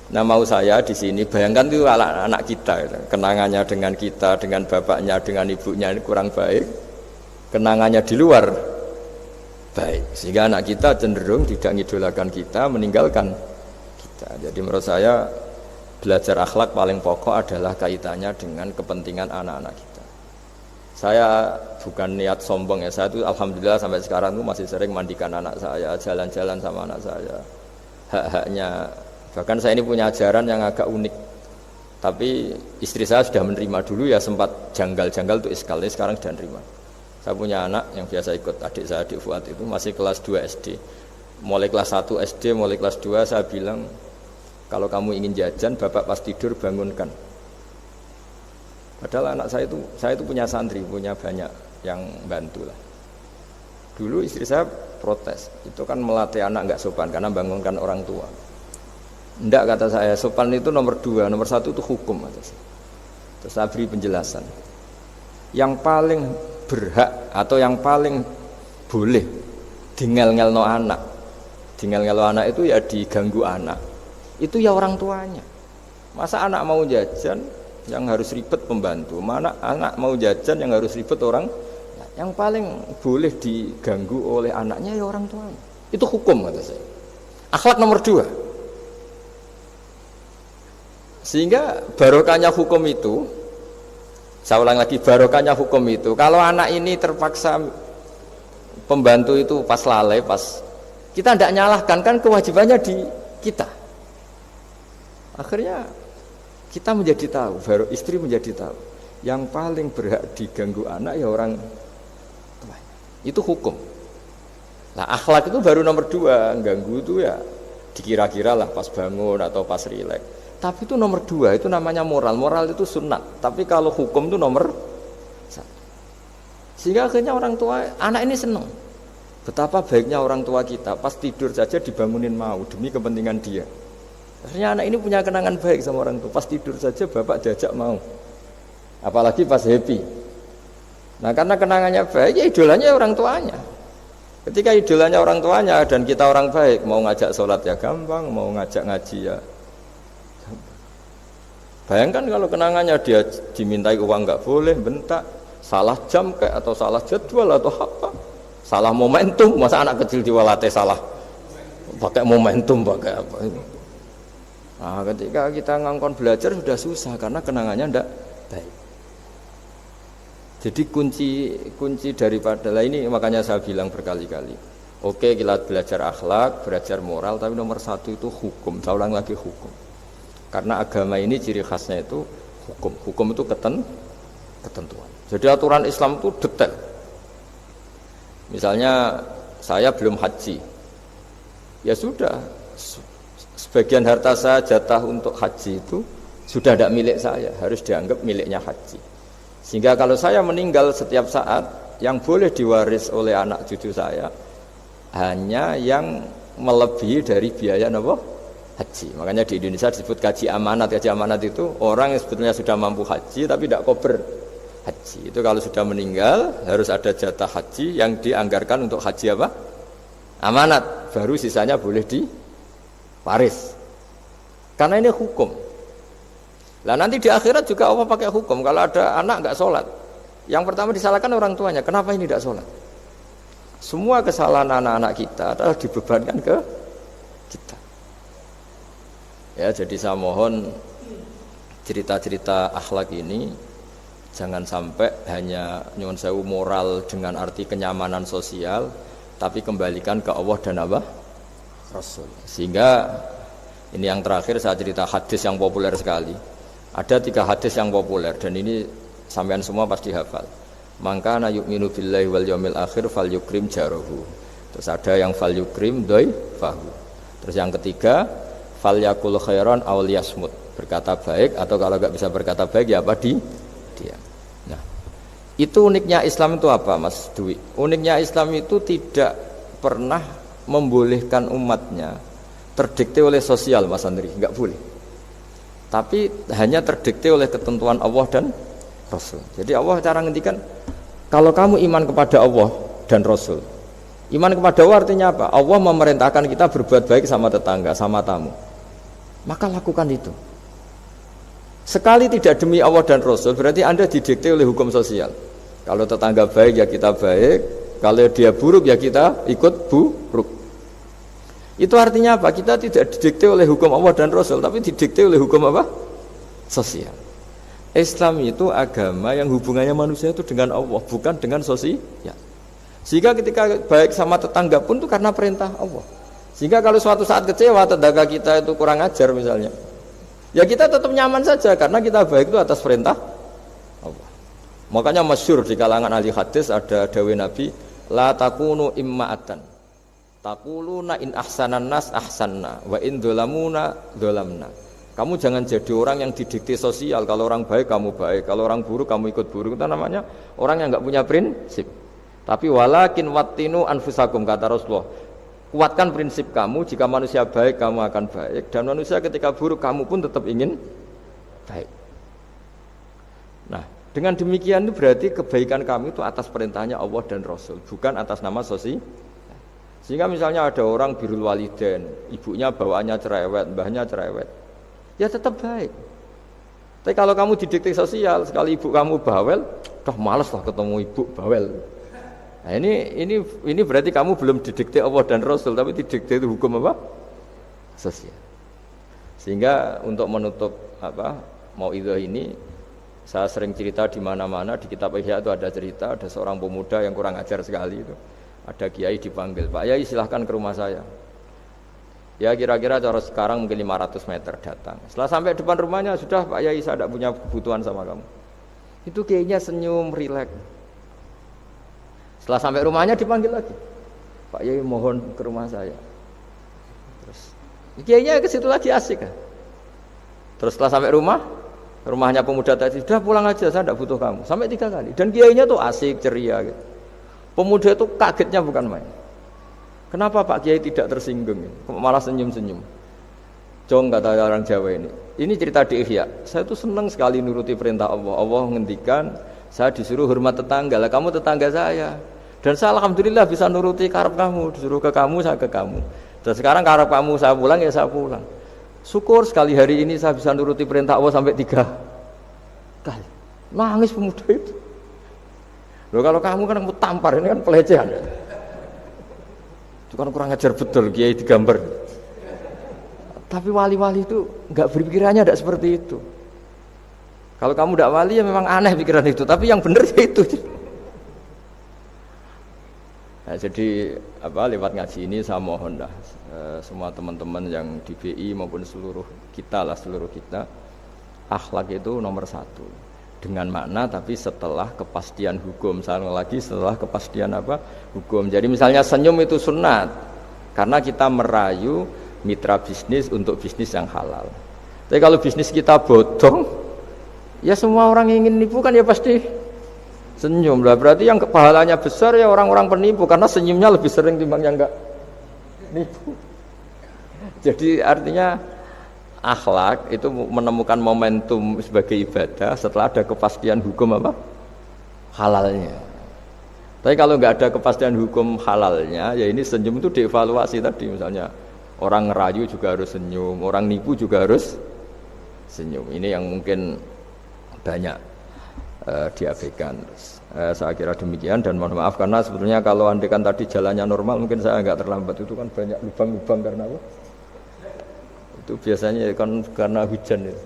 Nah mau saya di sini bayangkan itu anak kita, kenangannya dengan kita, dengan bapaknya, dengan ibunya ini kurang baik, kenangannya di luar baik, sehingga anak kita cenderung tidak ngidolakan kita, meninggalkan kita. Jadi menurut saya belajar akhlak paling pokok adalah kaitannya dengan kepentingan anak-anak kita. Saya bukan niat sombong ya, saya itu alhamdulillah sampai sekarang itu masih sering mandikan anak saya, jalan-jalan sama anak saya, hak-haknya. Bahkan saya ini punya ajaran yang agak unik, tapi istri saya sudah menerima. Dulu ya sempat janggal-janggal itu iskalnya, sekarang sudah menerima. Saya punya anak yang biasa ikut adik saya, adik Fuad itu masih kelas 2 SD. Mulai kelas 1 SD, mulai kelas 2 saya bilang, kalau kamu ingin jajan, bapak pas tidur bangunkan. Padahal anak saya itu punya santri, punya banyak yang bantu lah. Dulu istri saya protes, itu kan melatih anak nggak sopan karena bangunkan orang tua. Enggak, kata saya, sopan itu nomor 2, nomor 1 itu hukum. Terus saya beri penjelasan. Yang paling berhak atau yang paling boleh dingel-ngelno anak, dingel-ngelno anak itu ya diganggu anak, itu ya orang tuanya. Masa anak mau jajan yang harus ribet pembantu, mana anak mau jajan yang harus ribet orang? Yang paling boleh diganggu oleh anaknya ya orang tuanya. Itu hukum, kata saya. Akhlak nomor 2. Sehingga barokahnya hukum itu, saya ulang lagi, barokahnya hukum itu, kalau anak ini terpaksa pembantu itu pas lalai, pas kita tidak nyalahkan, kan kewajibannya di kita. Akhirnya kita menjadi tahu, baru istri menjadi tahu, yang paling berhak diganggu anak ya orang tuanya. Itu hukum. Nah akhlak itu baru nomor 2, ganggu itu ya dikira-kira lah pas bangun atau pas rileks. Tapi itu nomor 2, itu namanya moral. Moral itu sunat. Tapi kalau hukum itu nomor 1. Sehingga akhirnya orang tua, anak ini senang. Betapa baiknya orang tua kita, pas tidur saja dibangunin mau demi kepentingan dia. Akhirnya anak ini punya kenangan baik sama orang tua. Pas tidur saja bapak diajak mau. Apalagi pas happy. Nah karena kenangannya baik, ya idolanya orang tuanya. Ketika idolanya orang tuanya dan kita orang baik, mau ngajak sholat ya gampang, mau ngajak ngaji ya. Bayangkan kalau kenangannya dia dimintai uang nggak boleh, bentak, salah jam kayak atau salah jadwal atau apa, salah momentum, masa anak kecil diwalate salah, pakai momentum pakai apa itu. Nah, ketika kita ngangkon belajar sudah susah karena kenangannya ndak baik. Jadi kunci daripada lah ini, makanya saya bilang berkali-kali. Oke, kita belajar akhlak, belajar moral, tapi nomor 1 itu hukum. Saya ulang lagi hukum. Karena agama ini ciri khasnya itu hukum. Hukum itu ketentuan. Jadi aturan Islam itu detail. Misalnya saya belum haji, ya sudah, sebagian harta saya jatah untuk haji itu sudah tidak milik saya, harus dianggap miliknya haji. Sehingga kalau saya meninggal setiap saat, yang boleh diwaris oleh anak cucu saya hanya yang melebihi dari biaya haji. Makanya di Indonesia disebut gaji amanat. Gaji amanat itu orang yang sebetulnya sudah mampu haji tapi tidak kober haji. Itu kalau sudah meninggal harus ada jatah haji yang dianggarkan untuk haji apa? Amanat. Baru sisanya boleh diwaris. Karena ini hukum. Lah nanti di akhirat juga Allah pakai hukum. Kalau ada anak nggak sholat, yang pertama disalahkan orang tuanya. Kenapa ini tidak sholat? Semua kesalahan anak-anak kita adalah dibebankan ke kita. Ya, jadi saya mohon cerita-cerita akhlak ini jangan sampai hanya nyuwun sewu moral dengan arti kenyamanan sosial, tapi kembalikan ke Allah dan apa? Rasul. Sehingga ini yang terakhir saya cerita hadis yang populer sekali. Ada 3 hadis yang populer dan ini sampean semua pasti hafal. Maka na yu'minu billahi wal yaumil akhir falyukrim jarahu. Terus ada yang falyukrim dhaifahu. Terus yang ketiga falyakul khairan aw liyasmut, berkata baik atau kalau enggak bisa berkata baik ya apa diam. Nah, itu uniknya Islam itu apa Mas Dwi? Uniknya Islam itu tidak pernah membolehkan umatnya terdikte oleh sosial, Mas Andri, enggak boleh. Tapi hanya terdikte oleh ketentuan Allah dan Rasul. Jadi Allah cara ngendikan, kalau kamu iman kepada Allah dan Rasul. Iman kepada Allah artinya apa? Allah memerintahkan kita berbuat baik sama tetangga, sama tamu. maka lakukan itu. Sekali tidak demi Allah dan Rasul, berarti Anda didikte oleh hukum sosial. Kalau tetangga baik ya kita baik, kalau dia buruk ya kita ikut buruk. Itu artinya apa? Kita tidak didikte oleh hukum Allah dan Rasul, tapi didikte oleh hukum apa? Sosial. Islam itu agama yang hubungannya manusia itu dengan Allah, bukan dengan sosial. Sehingga ketika baik sama tetangga pun itu karena perintah Allah. Sehingga kalau suatu saat kecewa tetangga kita itu kurang ajar misalnya, ya kita tetap nyaman saja karena kita baik itu atas perintah Allah. Makanya masyhur di kalangan ahli hadis ada dawuh Nabi, la takunu imma'atan. Taquluna in ahsanan nas ahsanna wa in dzalamuna dzalamna. Kamu jangan jadi orang yang didikte sosial. Kalau orang baik kamu baik, kalau orang buruk kamu ikut buruk. Itu namanya orang yang enggak punya prinsip. Tapi walakin wattinu anfusakum, kata Rasulullah. Kuatkan prinsip kamu, jika manusia baik kamu akan baik, dan manusia ketika buruk kamu pun tetap ingin baik. Nah, dengan demikian itu berarti kebaikan kami itu atas perintahnya Allah dan Rasul, bukan atas nama sosial. Sehingga misalnya ada orang birrul walidain, ibunya bawaannya cerewet, mbahnya cerewet, ya tetap baik. Tapi kalau kamu didikte sosial, sekali ibu kamu bawel, males lah ketemu ibu bawel. Nah, ini berarti kamu belum didikte Allah dan Rasul, tapi didikte itu hukum apa? Sosial. Sehingga untuk menutup mauidhah ini, saya sering cerita di mana-mana di kitab Ihya itu ada cerita ada seorang pemuda yang kurang ajar sekali itu. Ada kiai dipanggil, Pak Yai silahkan ke rumah saya. Ya kira-kira cara sekarang mungkin 500 meter datang. Setelah sampai depan rumahnya, sudah Pak Yai saya tidak punya kebutuhan sama kamu. Itu kiainya senyum, rileks. Setelah sampai rumahnya dipanggil lagi, Pak Yai mohon ke rumah saya. Terus kiainya ke situ lagi asik kan. Terus setelah sampai rumahnya pemuda tadi, sudah pulang aja saya tidak butuh kamu. Sampai 3 kali. Dan kiainya tuh asik, ceria gitu. Pemuda itu kagetnya bukan main. Kenapa Pak Kiai tidak tersinggung? Malah senyum-senyum. Jong kata orang Jawa ini. Ini cerita di Ihya. Saya tuh senang sekali nuruti perintah Allah. Allah menghentikan saya disuruh hormat tetangga. Lah kamu tetangga saya. Dan saya alhamdulillah bisa nuruti karep kamu. Disuruh ke kamu, saya ke kamu. Dan sekarang karep kamu saya pulang ya saya pulang. Syukur sekali hari ini saya bisa nuruti perintah Allah sampai 3 kali. Nangis pemuda itu. Loh kalau kamu kan mau tampar, ini kan pelecehan. Itu kan kurang ajar betul kiai digambar. Tapi wali-wali itu enggak berpikirannya tidak seperti itu. Kalau kamu tidak wali ya memang aneh pikiran itu, tapi yang benar ya itu. Nah, jadi lewat ngaji ini saya mohon dah semua teman-teman yang di BI maupun seluruh kita, akhlak itu nomor 1. Dengan makna tapi setelah kepastian hukum. Setelah kepastian hukum. Jadi misalnya senyum itu sunat karena kita merayu mitra bisnis untuk bisnis yang halal. Tapi kalau bisnis kita bodong, ya semua orang yang ingin nipu kan ya pasti senyum lah. Berarti yang pahalanya besar ya orang-orang penipu karena senyumnya lebih sering timbang yang enggak nipu. Jadi artinya akhlak itu menemukan momentum sebagai ibadah setelah ada kepastian hukum halalnya. Tapi kalau nggak ada kepastian hukum halalnya, ya ini senyum itu dievaluasi tadi. Misalnya orang ngerayu juga harus senyum, orang nipu juga harus senyum. Ini yang mungkin banyak diabaikan. Saya kira demikian dan mohon maaf karena sebetulnya kalau andekan tadi jalannya normal mungkin saya nggak terlambat. Itu kan banyak lubang-lubang karena itu biasanya kan karena hujan itu.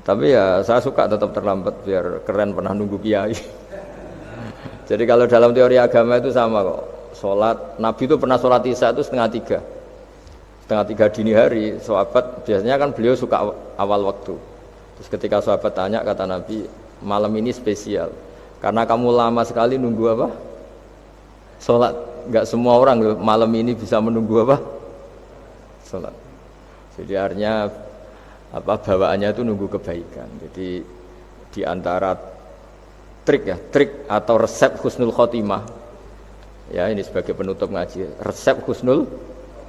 Tapi ya saya suka tetap terlambat biar keren pernah nunggu kiai. Jadi kalau dalam teori agama itu sama kok. Sholat Nabi itu pernah sholat isya itu setengah 3 dini hari. Sahabat biasanya kan beliau suka awal waktu. Terus ketika sahabat tanya kata Nabi, malam ini spesial karena kamu lama sekali nunggu sholat. Enggak semua orang malam ini bisa menunggu sholat. Jadi artinya bawaannya itu nunggu kebaikan. Jadi di antara trik atau resep husnul khotimah. Ya, ini sebagai penutup ngaji. Resep husnul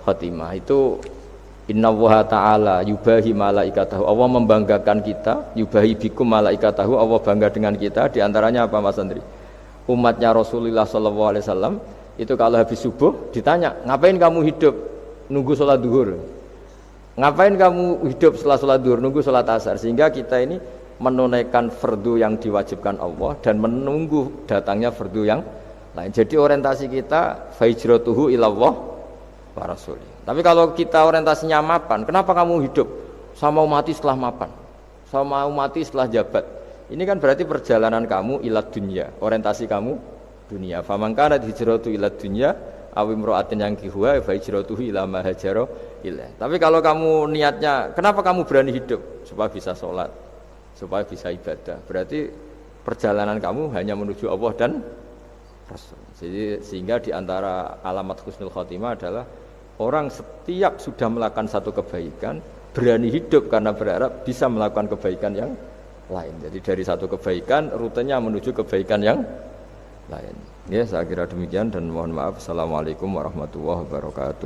khotimah itu innallaha ta'ala yubahi malaikatahu. Allah membanggakan kita, yubahi bikum malaikatahu. Allah bangga dengan kita. Di antaranya apa Mas Andri? Umatnya Rasulullah sallallahu alaihi wasallam itu kalau habis subuh ditanya, "Ngapain kamu hidup? Nunggu sholat duhur." Ngapain kamu hidup setelah sholat duhur, nunggu sholat asar? Sehingga kita ini menunaikan fardu yang diwajibkan Allah dan menunggu datangnya fardu yang lain. Jadi orientasi kita fahijratuhu ilallah wa rasulih. Tapi kalau kita orientasinya mapan, kenapa kamu hidup? Saya mau mati setelah mapan, saya mau mati setelah jabat. Ini kan berarti perjalanan kamu ilad dunya, orientasi kamu dunia. Faman kana hijratu ilad dunya aw imra'atin yankihuha fa hijratuhu ila ma hajara ilaih. Tapi kalau kamu niatnya, kenapa kamu berani hidup? Supaya bisa sholat, supaya bisa ibadah. Berarti perjalanan kamu hanya menuju Allah dan Rasul. Jadi sehingga di antara alamat husnul khotimah adalah orang setiap sudah melakukan satu kebaikan berani hidup karena berharap bisa melakukan kebaikan yang lain. Jadi dari satu kebaikan rutenya menuju kebaikan yang lain. Ya, saya kira demikian dan mohon maaf. Assalamualaikum warahmatullahi wabarakatuh.